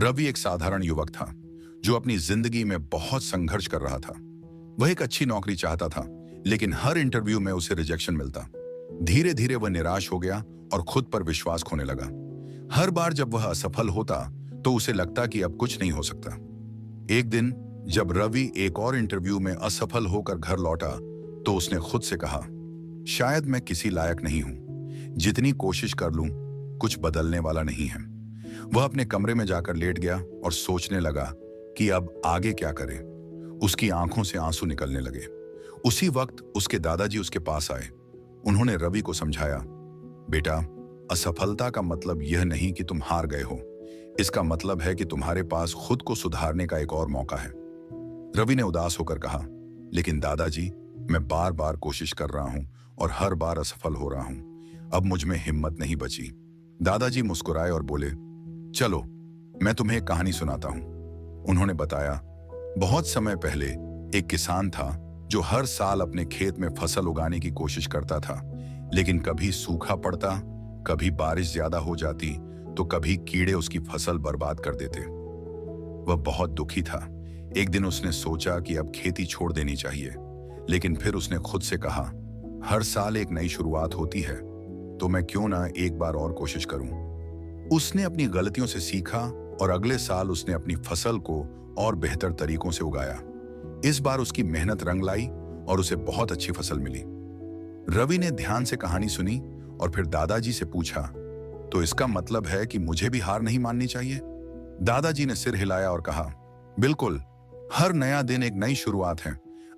रवि एक साधारण युवक था जो अपनी जिंदगी में बहुत संघर्ष कर रहा था। वह एक अच्छी नौकरी चाहता था, लेकिन हर इंटरव्यू में उसे रिजेक्शन मिलता। धीरे धीरे वह निराश हो गया और खुद पर विश्वास खोने लगा। हर बार जब वह असफल होता तो उसे लगता कि अब कुछ नहीं हो सकता। एक दिन जब रवि एक और इंटरव्यू में असफल होकर घर लौटा तो उसने खुद से कहा, शायद मैं किसी लायक नहीं हूं। जितनी कोशिश कर लूं, कुछ बदलने वाला नहीं है। वह अपने कमरे में जाकर लेट गया और सोचने लगा कि अब आगे क्या करे। उसकी आंखों से आंसू निकलने लगे। उसी वक्त उसके दादाजी उसके पास आए। उन्होंने रवि को समझाया, बेटा, असफलता का मतलब यह नहीं कि तुम हार गए हो। इसका मतलब है कि तुम्हारे पास खुद को सुधारने का एक और मौका है। रवि ने उदास होकर कहा, लेकिन दादाजी, मैं बार बार कोशिश कर रहा हूं और हर बार असफल हो रहा हूं। अब मुझ में हिम्मत नहीं बची। दादाजी मुस्कुराए और बोले, चलो मैं तुम्हें एक कहानी सुनाता हूं। उन्होंने बताया, बहुत समय पहले एक किसान था जो हर साल अपने खेत में फसल उगाने की कोशिश करता था, लेकिन कभी सूखा पड़ता, कभी बारिश ज्यादा हो जाती तो कभी कीड़े उसकी फसल बर्बाद कर देते। वह बहुत दुखी था। एक दिन उसने सोचा कि अब खेती छोड़ देनी चाहिए, लेकिन फिर उसने खुद से कहा, हर साल एक नई शुरुआत होती है, तो मैं क्यों ना एक बार और कोशिश करूं। उसने अपनी गलतियों से सीखा और अगले साल उसने अपनी फसल को और बेहतर तरीकों से उगाया। इस बार उसकी मेहनत रंग लाई और उसे बहुत अच्छी फसल मिली। रवि ने ध्यान से कहानी सुनी और फिर दादाजी से पूछा, तो इसका मतलब है कि मुझे भी हार नहीं माननी चाहिए? दादाजी ने सिर हिलाया और कहा, बिल्कुल, हर नया दिन एक नई शुरुआत है।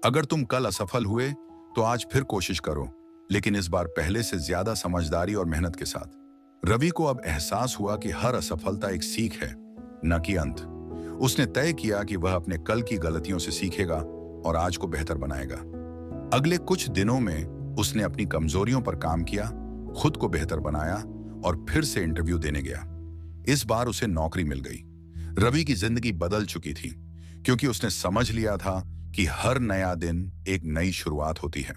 अगर तुम कल असफल हुए तो आज फिर कोशिश करो, लेकिन इस बार पहले से ज्यादा समझदारी और मेहनत के साथ। रवि को अब एहसास हुआ कि हर असफलता एक सीख है, न कि अंत। उसने तय किया कि वह अपने कल की गलतियों से सीखेगा और आज को बेहतर बनाएगा। अगले कुछ दिनों में उसने अपनी कमजोरियों पर काम किया, खुद को बेहतर बनाया और फिर से इंटरव्यू देने गया। इस बार उसे नौकरी मिल गई। रवि की जिंदगी बदल चुकी थी, क्योंकि उसने समझ लिया था कि हर नया दिन एक नई शुरुआत होती है।